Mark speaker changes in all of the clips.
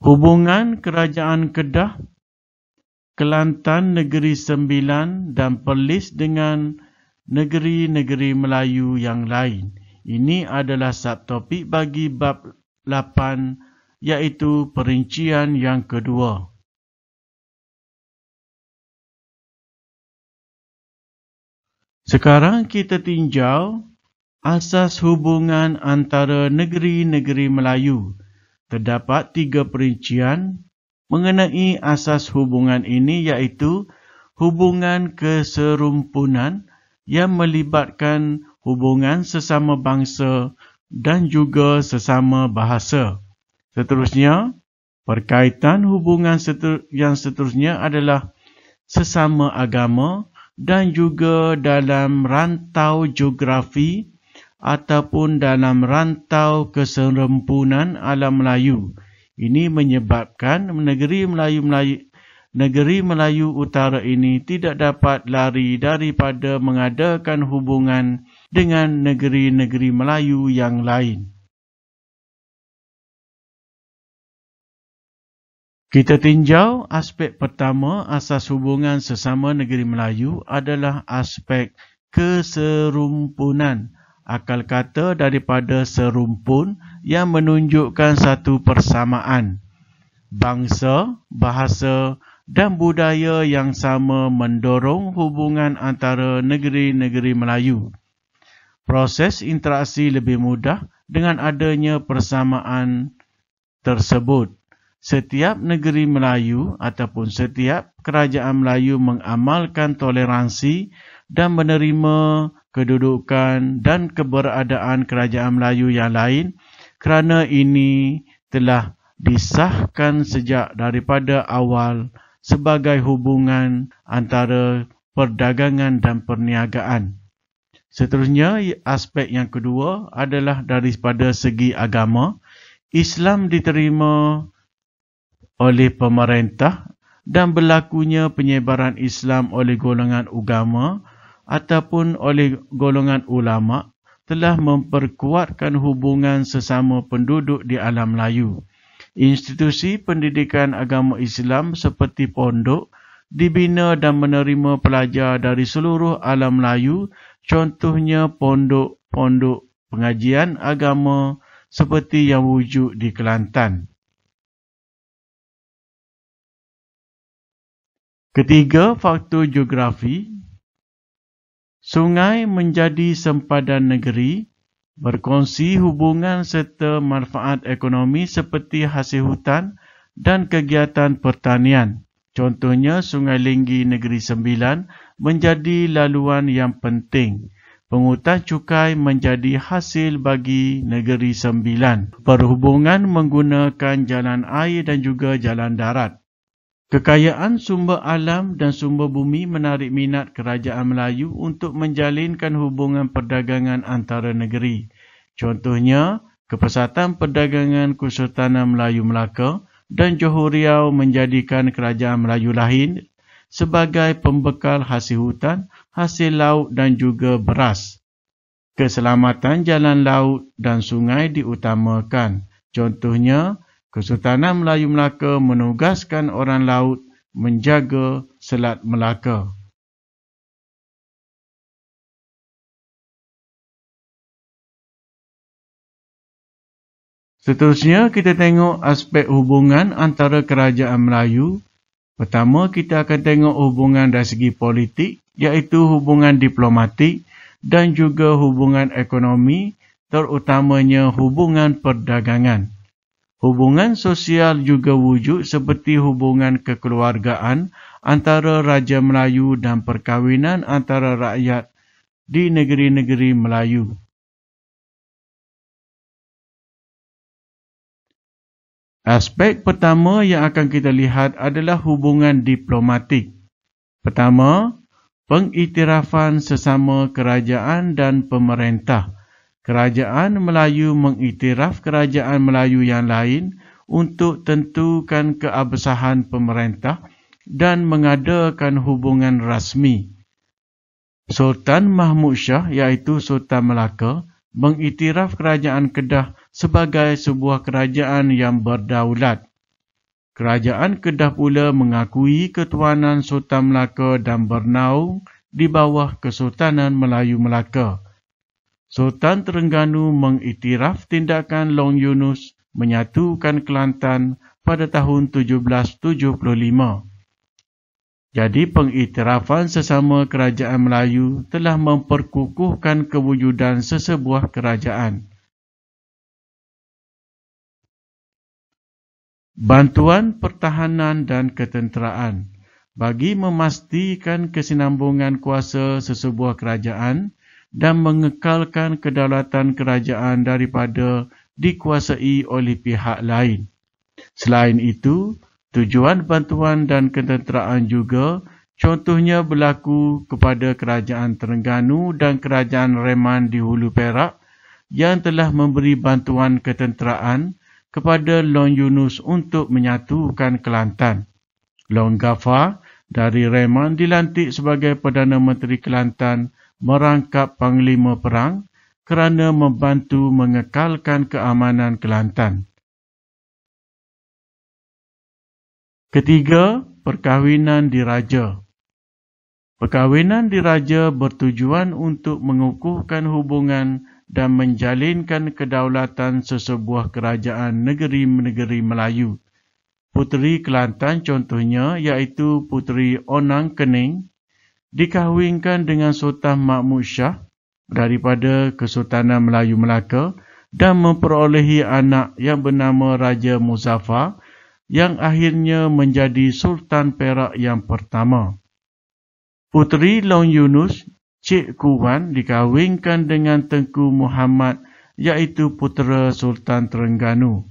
Speaker 1: Hubungan Kerajaan Kedah, Kelantan Negeri Sembilan dan Perlis dengan negeri-negeri Melayu yang lain. Ini adalah subtopik bagi bab 8, iaitu perincian yang kedua. Sekarang kita tinjau asas hubungan antara negeri-negeri Melayu. Terdapat 3 perincian mengenai asas hubungan ini, iaitu hubungan keserumpunan yang melibatkan hubungan sesama bangsa dan juga sesama bahasa. Seterusnya, perkaitan hubungan yang seterusnya adalah sesama agama dan juga dalam rantau geografi ataupun dalam rantau keserumpunan alam Melayu. Ini menyebabkan negeri Melayu Utara ini tidak dapat lari daripada mengadakan hubungan dengan negeri-negeri Melayu yang lain. Kita tinjau aspek pertama asas hubungan sesama negeri Melayu adalah aspek keserumpunan. Akal kata daripada serumpun yang menunjukkan satu persamaan. Bangsa, bahasa dan budaya yang sama mendorong hubungan antara negeri-negeri Melayu. Proses interaksi lebih mudah dengan adanya persamaan tersebut. Setiap negeri Melayu ataupun setiap kerajaan Melayu mengamalkan toleransi dan menerima kedudukan dan keberadaan kerajaan Melayu yang lain, kerana ini telah disahkan sejak daripada awal sebagai hubungan antara perdagangan dan perniagaan. Seterusnya, aspek yang kedua adalah daripada segi agama. Islam diterima oleh pemerintah dan berlakunya penyebaran Islam oleh golongan agama ataupun oleh golongan ulama telah memperkuatkan hubungan sesama penduduk di alam Melayu. Institusi pendidikan agama Islam seperti pondok dibina dan menerima pelajar dari seluruh alam Melayu, contohnya pondok-pondok pengajian agama seperti yang wujud di Kelantan. Ketiga, faktor geografi. Sungai menjadi sempadan negeri, berkongsi hubungan serta manfaat ekonomi seperti hasil hutan dan kegiatan pertanian. Contohnya, Sungai Linggi Negeri Sembilan menjadi laluan yang penting. Pungutan cukai menjadi hasil bagi Negeri Sembilan. Perhubungan menggunakan jalan air dan juga jalan darat. Kekayaan sumber alam dan sumber bumi menarik minat kerajaan Melayu untuk menjalinkan hubungan perdagangan antara negeri. Contohnya, Kepesatan Perdagangan Kesultanan Melayu Melaka dan Johor Riau menjadikan kerajaan Melayu lain sebagai pembekal hasil hutan, hasil laut dan juga beras. Keselamatan jalan laut dan sungai diutamakan. Contohnya, Kesultanan Melayu Melaka menugaskan orang laut menjaga Selat Melaka. Seterusnya, kita tengok aspek hubungan antara kerajaan Melayu. Pertama, kita akan tengok hubungan dari segi politik, iaitu hubungan diplomatik dan juga hubungan ekonomi, terutamanya hubungan perdagangan. Hubungan sosial juga wujud seperti hubungan kekeluargaan antara Raja Melayu dan perkahwinan antara rakyat di negeri-negeri Melayu. Aspek pertama yang akan kita lihat adalah hubungan diplomatik. Pertama, pengiktirafan sesama kerajaan dan pemerintah. Kerajaan Melayu mengiktiraf kerajaan Melayu yang lain untuk tentukan keabsahan pemerintah dan mengadakan hubungan rasmi. Sultan Mahmud Shah, iaitu Sultan Melaka, mengiktiraf kerajaan Kedah sebagai sebuah kerajaan yang berdaulat. Kerajaan Kedah pula mengakui ketuanan Sultan Melaka dan bernaung di bawah Kesultanan Melayu Melaka. Sultan Terengganu mengiktiraf tindakan Long Yunus menyatukan Kelantan pada tahun 1775. Jadi pengiktirafan sesama kerajaan Melayu telah memperkukuhkan kewujudan sesebuah kerajaan. Bantuan pertahanan dan ketenteraan. Bagi memastikan kesinambungan kuasa sesebuah kerajaan dan mengekalkan kedaulatan kerajaan daripada dikuasai oleh pihak lain. Selain itu, tujuan bantuan dan ketenteraan juga contohnya berlaku kepada kerajaan Terengganu dan kerajaan Reman di Hulu Perak yang telah memberi bantuan ketenteraan kepada Long Yunus untuk menyatukan Kelantan. Long Ghaffar dari Reman dilantik sebagai Perdana Menteri Kelantan merangkap Panglima Perang kerana membantu mengekalkan keamanan Kelantan. Ketiga, perkahwinan diraja. Perkahwinan diraja bertujuan untuk mengukuhkan hubungan dan menjalinkan kedaulatan sesebuah kerajaan negeri-negeri Melayu. Puteri Kelantan contohnya iaitu Puteri Onang Kening dikahwinkan dengan Sultan Mahmud Shah daripada Kesultanan Melayu Melaka dan memperolehi anak yang bernama Raja Muzaffar yang akhirnya menjadi Sultan Perak yang pertama. Puteri Long Yunus, Cik Kuwan dikahwinkan dengan Tengku Muhammad iaitu putera Sultan Terengganu.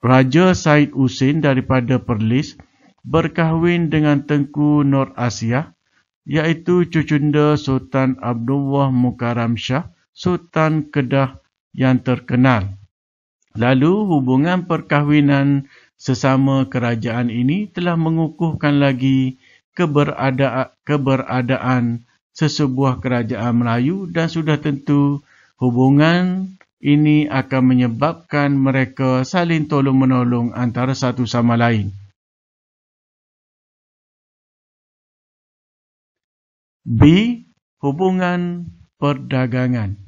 Speaker 1: Raja Said Husin daripada Perlis berkahwin dengan Tengku Nur Asia iaitu cucunda Sultan Abdullah Mukarram Shah, Sultan Kedah yang terkenal. Lalu hubungan perkahwinan sesama kerajaan ini telah mengukuhkan lagi keberadaan sesebuah kerajaan Melayu dan sudah tentu hubungan ini akan menyebabkan mereka saling tolong-menolong antara satu sama lain. B. Hubungan perdagangan.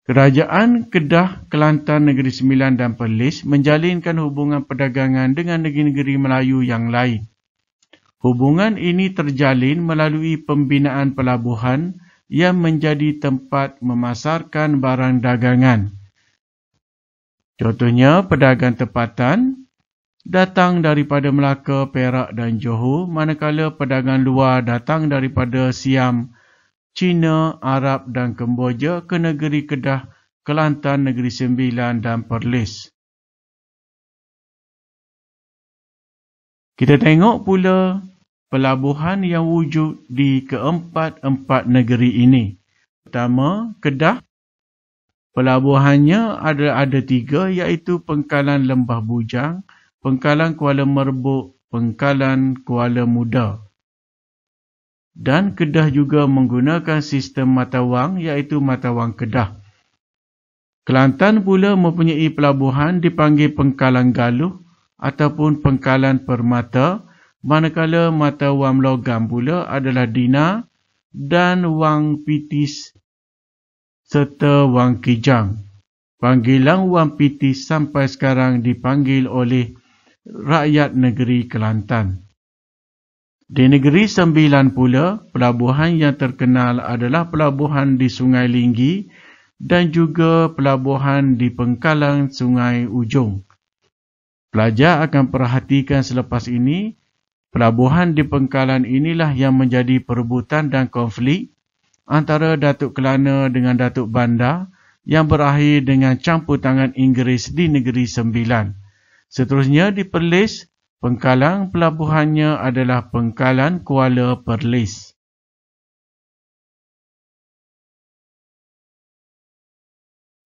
Speaker 1: Kerajaan Kedah, Kelantan, Negeri Sembilan dan Perlis menjalinkan hubungan perdagangan dengan negeri-negeri Melayu yang lain. Hubungan ini terjalin melalui pembinaan pelabuhan yang menjadi tempat memasarkan barang dagangan. Contohnya, pedagang tempatan datang daripada Melaka, Perak dan Johor, manakala pedagang luar datang daripada Siam, China, Arab dan Kemboja ke negeri Kedah, Kelantan, Negeri Sembilan dan Perlis. Kita tengok pula pelabuhan yang wujud di keempat-empat negeri ini. Pertama, Kedah. Pelabuhannya ada tiga iaitu Pengkalan Lembah Bujang, Pengkalan Kuala Merbuk, Pengkalan Kuala Muda. Dan Kedah juga menggunakan sistem mata wang iaitu mata wang Kedah. Kelantan pula mempunyai pelabuhan dipanggil Pengkalan Galuh ataupun Pengkalan Permata, manakala mata wang logam pula adalah Dina dan Wang Pitis serta Wang Kijang. Panggilan Wang Pitis sampai sekarang dipanggil oleh rakyat negeri Kelantan. Di Negeri Sembilan pula, pelabuhan yang terkenal adalah pelabuhan di Sungai Linggi dan juga pelabuhan di Pengkalan Sungai Ujong. Pelajar akan perhatikan selepas ini, pelabuhan di Pengkalan inilah yang menjadi perebutan dan konflik antara Datuk Kelana dengan Datuk Bandar yang berakhir dengan campur tangan Inggeris di Negeri Sembilan. Seterusnya di Perlis, Pengkalan pelabuhannya adalah Pengkalan Kuala Perlis.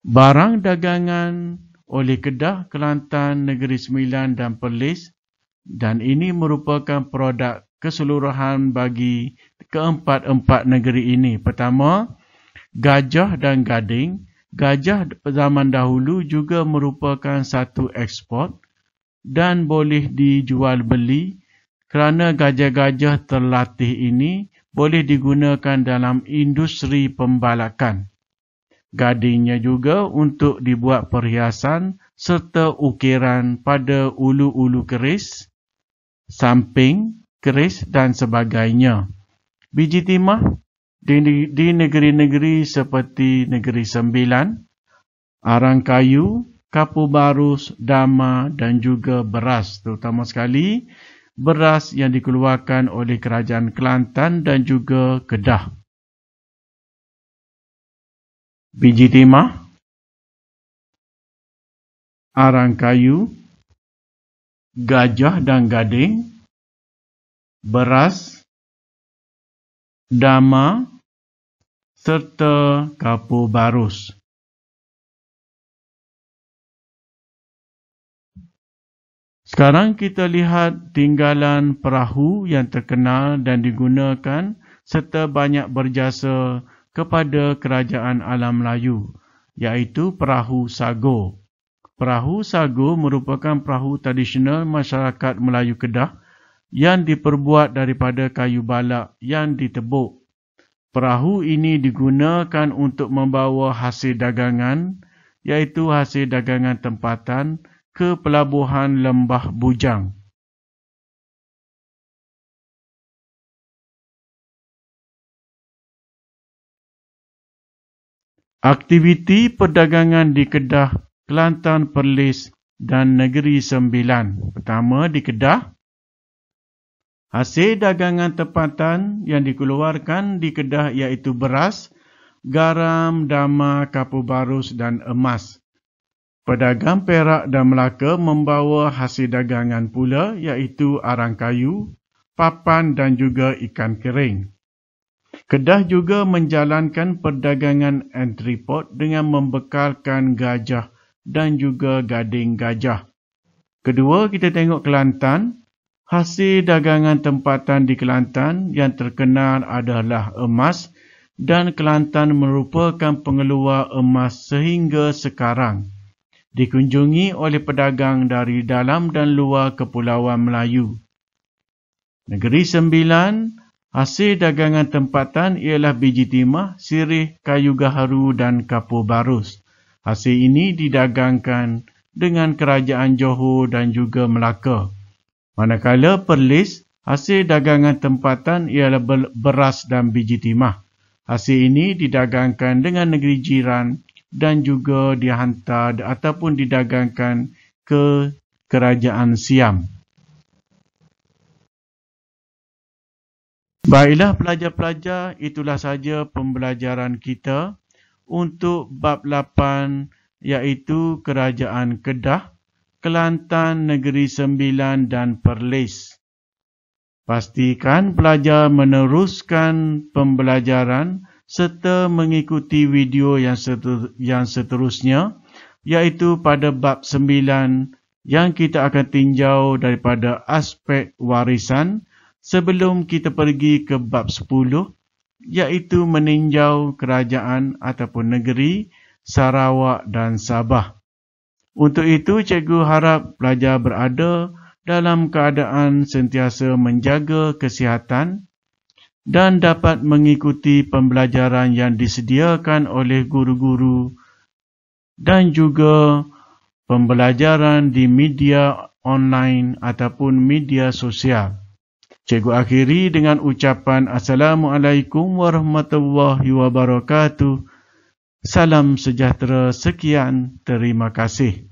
Speaker 1: Barang dagangan oleh Kedah, Kelantan, Negeri Sembilan dan Perlis, dan ini merupakan produk keseluruhan bagi keempat-empat negeri ini. Pertama, gajah dan gading gajah zaman dahulu juga merupakan satu ekspor dan boleh dijual beli kerana gajah-gajah terlatih ini boleh digunakan dalam industri pembalakan. Gadingnya juga untuk dibuat perhiasan serta ukiran pada ulu-ulu keris, samping keris dan sebagainya. Biji timah di negeri-negeri seperti Negeri Sembilan, arang kayu, kapu barus, dama dan juga beras. Terutama sekali beras yang dikeluarkan oleh Kerajaan Kelantan dan juga Kedah. Biji timah, arang kayu, gajah dan gading, beras, dama serta kapu barus. Sekarang kita lihat tinggalan perahu yang terkenal dan digunakan serta banyak berjasa kepada Kerajaan Alam Melayu, iaitu perahu sago. Perahu sago merupakan perahu tradisional masyarakat Melayu Kedah yang diperbuat daripada kayu balak yang ditebuk. Perahu ini digunakan untuk membawa hasil dagangan, iaitu hasil dagangan tempatan, ke pelabuhan Lembah Bujang. Aktiviti perdagangan di Kedah, Kelantan, Perlis dan Negeri Sembilan. Pertama di Kedah, hasil dagangan tempatan yang dikeluarkan di Kedah iaitu beras, garam, dama, kapu barus dan emas. Pedagang Perak dan Melaka membawa hasil dagangan pula iaitu arang kayu, papan dan juga ikan kering. Kedah juga menjalankan perdagangan entrepot dengan membekalkan gajah dan juga gading gajah. Kedua, kita tengok Kelantan. Hasil dagangan tempatan di Kelantan yang terkenal adalah emas dan Kelantan merupakan pengeluar emas sehingga sekarang. Dikunjungi oleh pedagang dari dalam dan luar Kepulauan Melayu. Negeri Sembilan, hasil dagangan tempatan ialah biji timah, sirih, kayu gaharu dan kapu barus. Hasil ini didagangkan dengan Kerajaan Johor dan juga Melaka. Manakala Perlis, hasil dagangan tempatan ialah beras dan biji timah. Hasil ini didagangkan dengan negeri jiran dan juga dihantar ataupun didagangkan ke Kerajaan Siam. Baiklah pelajar-pelajar, itulah saja pembelajaran kita untuk bab 8 iaitu Kerajaan Kedah, Kelantan, Negeri Sembilan dan Perlis. Pastikan pelajar meneruskan pembelajaran serta mengikuti video yang seterusnya iaitu pada bab 9 yang kita akan tinjau daripada aspek warisan sebelum kita pergi ke bab 10 iaitu meninjau kerajaan ataupun negeri Sarawak dan Sabah. Untuk itu, cikgu harap pelajar berada dalam keadaan sentiasa menjaga kesihatan dan dapat mengikuti pembelajaran yang disediakan oleh guru-guru dan juga pembelajaran di media online ataupun media sosial. Cikgu akhiri dengan ucapan Assalamualaikum warahmatullahi wabarakatuh. Salam sejahtera, sekian, terima kasih.